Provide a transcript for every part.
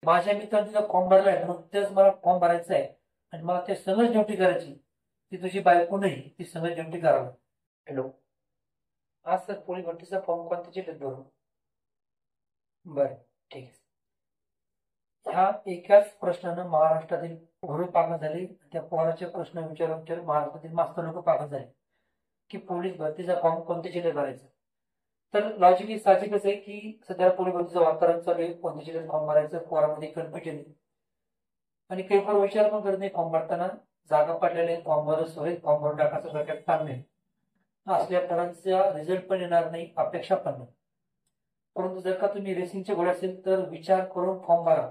माझ्या मित्रांनी तिचा फॉर्म भरलाय, मग तेच मला फॉर्म भरायचा आहे आणि मला ते सगळं ड्युटी करायची. ती तुझी बायको नाही, ती सगळं ड्युटी करावं. हॅलो. हा सर, पोलीस भरतीचा फॉर्म कोणत्या जिल्ह्यात भरू? बरं, ठीक आहे. ह्या एकाच प्रश्नानं महाराष्ट्रातील पोरं पागल झाले. त्या पोराचे प्रश्न विचारून विचारून महाराष्ट्रातील मास्तर लोक पागल झाले की पोलीस भरतीचा फॉर्म कोणत्या जिल्ह्यात भरायचा. तर लॉजिकली साहजिकच आहे की सध्या पोलीस भरतीचं वातावरण चालू आहे, कोणत्या जिल्ह्यात फॉर्म भरायचं, पोरामध्ये कन्फ्युजन आहे. आणि काही पण विचार पण करत नाही फॉर्म भरताना. जागा पडलेले फॉर्म भरत सोय, फॉर्म भरून टाकायचं डोक्यात ताण नाही. असल्या पोरांचा रिझल्ट पण येणार नाही, अपेक्षा पण नाही. परंतु जर का तुम्ही रेसिंगचे घोडे असेल तर विचार करून फॉर्म भरा.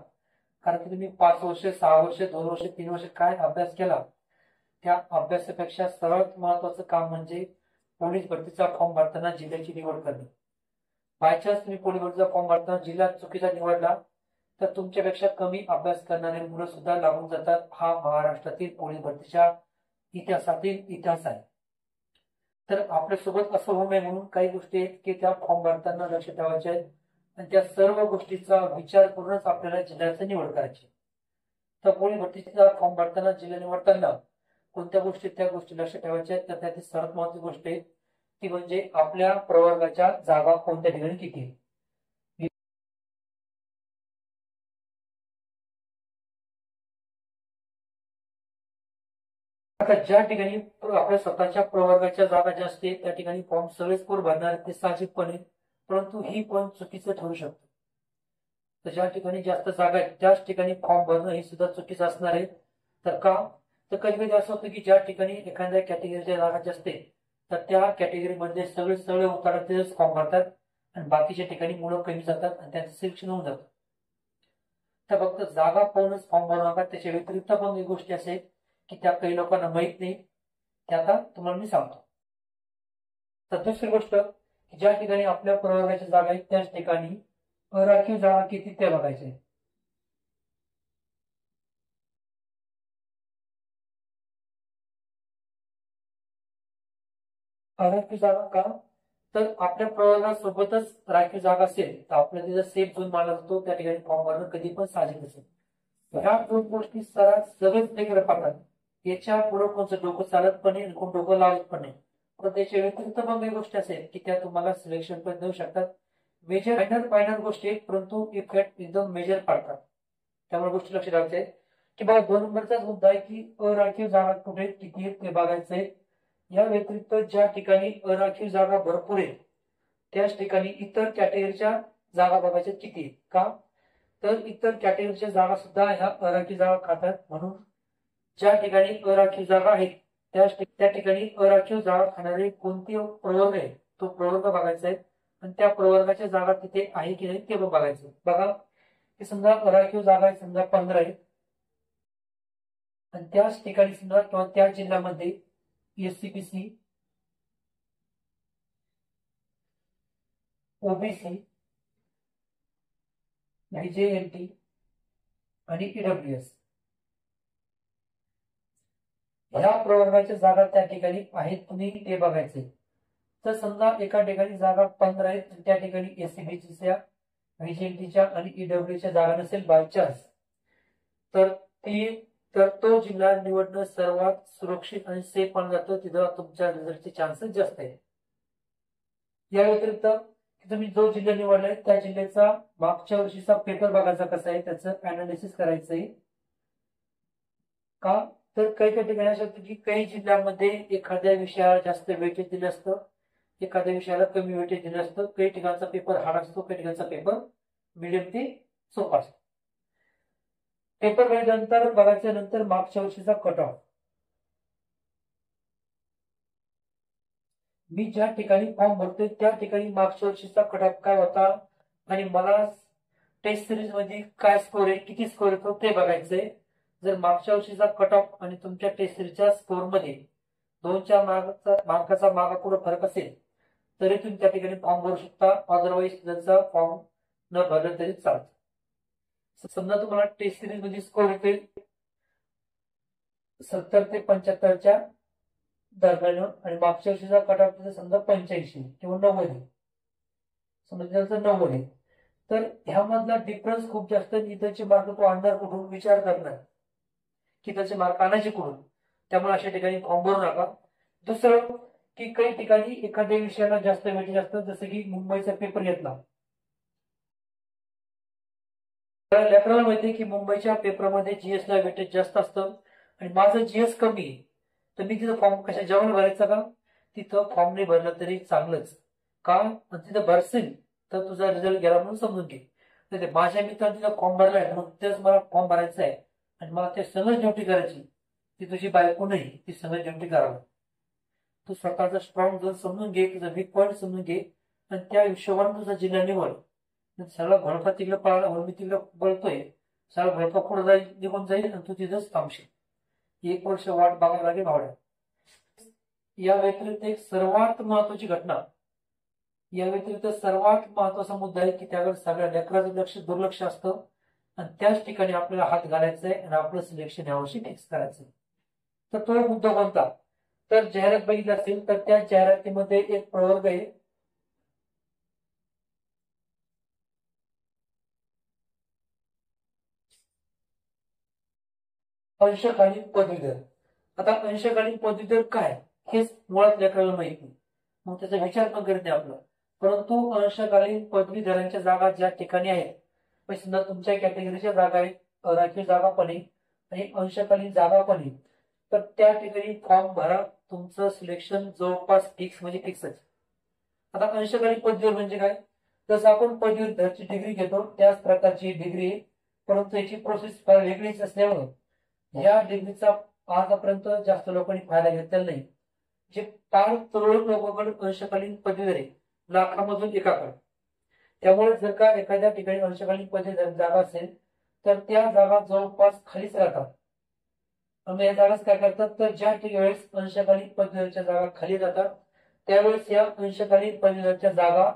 कारण की तुम्ही 5 वर्ष, 6 वर्ष, 2 वर्ष, 3 वर्ष काय अभ्यास केला, त्या अभ्यासापेक्षा सर्वात महत्वाचं काम म्हणजे पोलीस भरतीचा फॉर्म भरताना जिल्ह्याची निवड करणे. बायचान्स तुम्ही पोलीस भरतीचा फॉर्म भरताना जिल्हा चुकीचा निवडला तर तुमच्यापेक्षा कमी अभ्यास करणारे मुलं सुद्धा लागून जातात. हा महाराष्ट्रातील पोलीस भरतीच्या इतिहासातील इतिहास आहे. तर आपल्यासोबत असं होऊ नये म्हणून काही गोष्टी आहेत की त्या फॉर्म भरताना लक्ष ठेवायच्या आहेत आणि त्या सर्व गोष्टीचा विचार करूनच आपल्याला जिल्ह्याची निवड करायची. तर पोलीस भरतीचा फॉर्म भरताना जिल्हा निवडताना कोणत्या गोष्टी त्या गोष्टी लक्ष ठेवायच्या आहेत, तर त्यातील सर्वात महत्वाची गोष्ट आहे ती म्हणजे आपल्या प्रवर्गाच्या जागा कोणत्या ठिकाणी किती. आता ज्या ठिकाणी आपल्या स्वतःच्या प्रवर्गाच्या जागा जास्त आहेत त्या ठिकाणी फॉर्म सगळेच पोर भरणार ते साहजिकपणे, परंतु ही पण चुकीचं ठरू शकतं. तर ज्या ठिकाणी जास्त जागा आहेत त्याच ठिकाणी फॉर्म भरणं हे सुद्धा चुकीचं असणार आहे. तर का? तर कधी कधी असं होतं की ज्या ठिकाणी एखाद्या कॅटेगरीच्या जागा जास्त आहे तर त्या कॅटेगरीमध्ये सगळे उतारातेच फॉर्म भरतात आणि बाकीच्या ठिकाणी मुलं कमी जातात आणि त्यांचं सिलेक्शन होऊन जातं. तर फक्त जागा पाहूनच फॉर्म भरू नका. त्याच्या व्यतिरिक्त पण काही गोष्टी असेल की त्या काही लोकांना माहित नाही, ते आता तुम्हाला मी सांगतो. तर दुसरी गोष्ट, ज्या ठिकाणी आपल्या प्रवर्गाच्या जागा आहेत त्याच ठिकाणी अराखीव जागा किती ते बघायचे. अराखीव जागा का? तर आपल्या प्रवर्गासोबतच राखीव जागा असेल तर आपल्या तिथं सेफ झोन मानला जातो, त्या ठिकाणी फॉर्म भरणं कधी पण साहजिक असेल. ह्या दोन गोष्टी सगळेच वेगळ्या पाहतात. याच्या पुढे कोणतं डोकं चालत पण नाही, कोण डोकं लावत पण नाही. पण त्याच्या व्यतिरिक्त पण काही गोष्टी असेल की त्या तुम्हाला सिलेक्शन पण देऊ शकतात. मेजर मायनर गोष्टी आहेत, परंतु इफेक्ट एकदम मेजर पडतात. त्यामुळे गोष्टी लक्ष ठेवायच्या आहेत की बाबा 2 नंबरचाच मुद्दा आहे की अराखीव जागा कुठे किती आहेत ते बघायचंय. या व्यतिरिक्त ज्या ठिकाणी अराखीव जागा भरपूर आहेत त्याच ठिकाणी इतर कॅटेगरीच्या जागा बघायच्या किती आहेत. का? तर इतर कॅटेगरीच्या जागा सुद्धा ह्या अराखीव जागा खातात. म्हणून ज्या ठिकाणी अराखीव जागा आहेत त्या ठिकाणी अराखीव जागा खाणारे कोणते प्रवर्ग आहे तो प्रवर्ग बघायचा आहे आणि त्या प्रवर्गाच्या जागा तिथे आहे की नाही ते पण बघायचं. बघा की समजा अराखीव जागा आहे समजा 15 आहे आणि त्याच ठिकाणी समजा किंवा त्या जिल्ह्यामध्ये एससीबीसी, ओबीसी, व्हीजेएलटी आणि ईडब्ल्यूएस ह्या प्रवर्गाच्या जागा त्या ठिकाणी आहेत तुम्ही ते बघायचे. तर समजा एका ठिकाणी जागा 15 आहेत त्या ठिकाणी एससीबीसीच्या, व्हीजेएलटीच्या आणि ईडब्ल्यूच्या जागा नसेल बायचान्स तर तो जिल्हा निवडणं सर्वात सुरक्षित आणि सेफ मानला जातो. तिथं तुमच्या रिझल्टचे चान्सेस जास्त आहेत. या व्यतिरिक्त तुम्ही जो जिल्हा निवडलाय त्या जिल्ह्याचा मागच्या वर्षीचा पेपर बघायचा कसा आहे त्याचं अनालिसिस करायचंय. का? तर काही ठिकाणी असं होतं की काही जिल्ह्यामध्ये एखाद्या विषयाला जास्त वेटेज दिलं असतं, एखाद्या विषयाला कमी वेटेज दिलं असतं. काही ठिकाणचा पेपर हार्ड असतो, काही ठिकाणचा पेपर मिडियम ते सोपा असतो. पेपर बघितल्यानंतर बघायच्या नंतर मागच्या वर्षीचा कट ऑफ. मी ज्या ठिकाणी फॉर्म भरतोय त्या ठिकाणी मागच्या वर्षीचा कट ऑफ काय होता आणि मला टेस्ट सिरीज मध्ये काय स्कोर आहे, किती स्कोर येतो ते बघायचंय. जर मागच्या वर्षीचा कट ऑफ आणि तुमच्या टेस्ट सिरीजच्या स्कोर मध्ये 2-4 मार्काचा मागापुढे फरक असेल तरी तुम्ही त्या ठिकाणी फॉर्म भरू शकता. अदरवाईज त्यांचा फॉर्म न भरलं तरी चालतं. समजा तुम्हाला टेस्ट सिरीज मध्ये स्कोर येते 70 ते 75च्या दरम्यान आणि मागच्या वर्षीचा कट ऑफ समजा 85 किंवा 90 समजा त्यांचं 90 आहे तर ह्यामधला डिफरन्स खूप जास्त. इथंचे मार्क तो आणणार कुठून विचार करणार की त्याचे मार्क आणायचे कुठून. त्यामुळे अशा ठिकाणी फॉर्म भरू नका. दुसरं की काही ठिकाणी एखाद्या विषयाला जास्त वेटेज असतं, जसं की मुंबईचा पेपर घेतला. लेकराला माहिती की मुंबईच्या पेपरमध्ये जीएस ला वेटेज जास्त असतं आणि माझं जीएस कमी आहे, तर मी तिथं फॉर्म कशा जेवण भरायचा का? तिथं फॉर्म नाही भरलं तरी चांगलंच. का? तिथं भरशील तर तुझा रिझल्ट गेला म्हणून समजून घे. तर माझ्या मित्रांनी तिथं फॉर्म भरलाय, मग तेच मला फॉर्म भरायचा आहे आणि मला ते सगळं ड्युटी करायची. ती तुझी बायको नाही, ती सगळं ड्युटी करावं. तू स्वतःचा स्ट्रॉंग झोन समजून घे, तुझा वीक पॉईंट समजून घे आणि त्या हिशोबाने तुझा जिल्हा निवड. सगळा घोळका तिकडे पळाला म्हणून मी तिकडे पळतोय, सगळा घोळका पुढे जाईल, निघून जाईल आणि तू तिथंच थांबशील. 1 वर्ष वाट बघायला लागेल भावड्या. या व्यतिरिक्त एक सर्वात महत्वाची घटना, या व्यतिरिक्त सर्वात महत्वाचा मुद्दा आहे की त्यावर सगळ्या लेकराचं लक्ष दुर्लक्ष असतं आणि त्याच ठिकाणी आपल्याला हात घालायचा आहे आणि आपलं सिलेक्शन यावर्षी फिक्स करायचंय. तर तो मुद्दा कोणता? तर जाहिरात बघितली असेल तर त्या जाहिरातीमध्ये एक प्रवर्ग आहे, अंशकालीन पदवीधर. आता अंशकालीन पदवीधर काय हेच मुळात लेकराला माहित नाही, मग त्याचा विचार पण करत नाही आपला. परंतु अंशकालीन पदवीधरांच्या जागा ज्या ठिकाणी आहेत, समजा तुमच्या कॅटेगरीच्या जागा आहेत, राखीव जागा पण आहे आणि अंशकालीन जागा पण आहे, तर त्या ठिकाणी फॉर्म भरा. तुमचं सिलेक्शन जवळपास फिक्स म्हणजे फिक्सच. आता अंशकालीन पदवीधर म्हणजे काय? जसं आपण पदवीधरची डिग्री घेतो त्याच प्रकारची डिग्री, परंतु याची प्रोसेस फार वेगळीच असल्यामुळे या डिग्रीचा आतापर्यंत जास्त लोकांनी फायदा घेतलेला नाही. जे फार तुरळक लोकांकडे अंशकालीन पदवीधर आहे, लाखामधून एकाकडे. त्यामुळे जर का एखाद्या ठिकाणी अंशकालीन पदवीधर जागा असेल तर त्या जागा जवळपास खालीच राहतात. मग या जागाच काय करतात, तर ज्या वेळेस अंशकालीन पदवीधरच्या जागा खाली जातात त्यावेळेस या अंशकालीन पदवीधरच्या जागा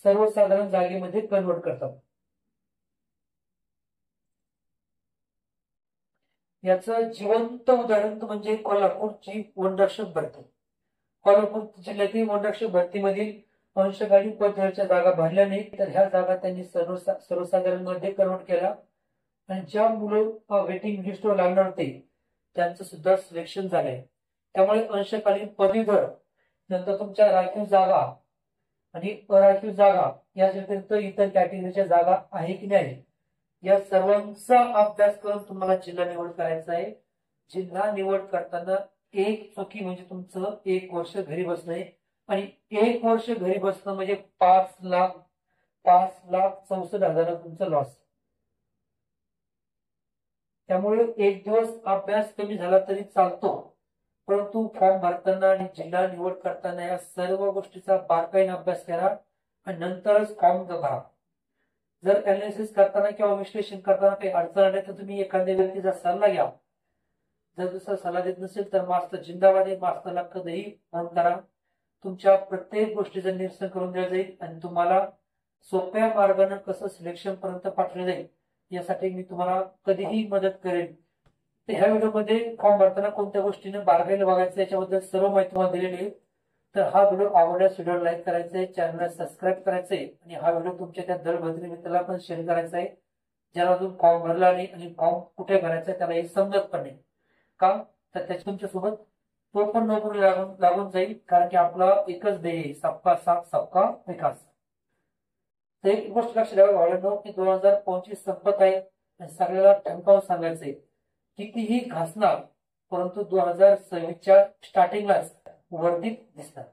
सर्वसाधारण जागेमध्ये कन्वर्ट करतात. याचं जिवंत उदाहरण म्हणजे कोल्हापूरची वनरक्षक भरती. कोल्हापूर जिल्ह्यातील वनरक्षक भरतीमधील अंशकालीन पदवीधरच्या जागा भरल्या नाहीत, तर ह्या जागा त्यांनी सर्वसाधारण मध्ये कन्वर्ट केला आणि ज्या मुलं वेटिंग लिस्टवर लागणार होते त्यांचं सुद्धा सिलेक्शन झालंय. त्यामुळे अंशकालीन पदवीधर नंतर तुमच्या राखीव जागा आणि अराखीव जागा या व्यतिरिक्त इतर कॅटेगरीच्या जागा आहे की नाही, या सर्वांचा अभ्यास करून तुम्हाला जिल्हा निवड करायचा आहे. जिल्हा निवड करताना एक चुकी म्हणजे तुमचं 1 वर्ष घरी बसणं आहे आणि 1 वर्ष घरी बसणं म्हणजे 5,64,000 तुमचं लॉस. त्यामुळे एक दिवस अभ्यास कमी झाला तरी चालतो, परंतु फॉर्म भरताना आणि जिल्हा निवड करताना या सर्व गोष्टीचा बारकाईने अभ्यास करा आणि नंतरच फॉर्म भरा. जर अनालिसिस करताना किंवा विश्लेषण करताना काही अडचण आली तर तुम्ही एखाद्या व्यक्तीचा सल्ला घ्या. जर दुसरा सल्ला देत नसेल तर मास्तर जिंदाबाद आहे, मास्टरला कधीही फोन करा. तुमच्या प्रत्येक गोष्टीचं निरसन करून दिलं जाईल आणि तुम्हाला सोप्या मार्गाने कसं सिलेक्शन पर्यंत पाठवलं जाईल यासाठी मी तुम्हाला कधीही मदत करेन. तर ह्या व्हिडिओमध्ये फॉर्म भरताना कोणत्या गोष्टीने बारकाईने बघायचं याच्याबद्दल सर्व माहिती तुम्हाला दिलेली आहे. तर हा व्हिडिओ आवडल्यास व्हिडिओ लाईक करायचा आहे, चॅनलला सबस्क्राईब करायचं आहे आणि हा व्हिडिओ तुमच्या त्या दलबद्री मित्राला पण शेअर करायचा आहे ज्याला अजून फॉर्म भरला नाही आणि फॉर्म कुठे भरायचा आहे त्याला हे समजत पण नाही. का? तर त्याच्या तुमच्यासोबत तो पण नोकरी लागून जाईल, कारण की आपला एकच ध्येय आहे, सबका साथ सबका विकास. तर एक गोष्ट लक्षात द्यावी भावड्यांनो की 2025 संपत आहे आणि सगळ्याला ठणकावून सांगायचंय कितीही घासणार परंतु 2026च्या स्टार्टिंगलाच वर्दीत दिसणार.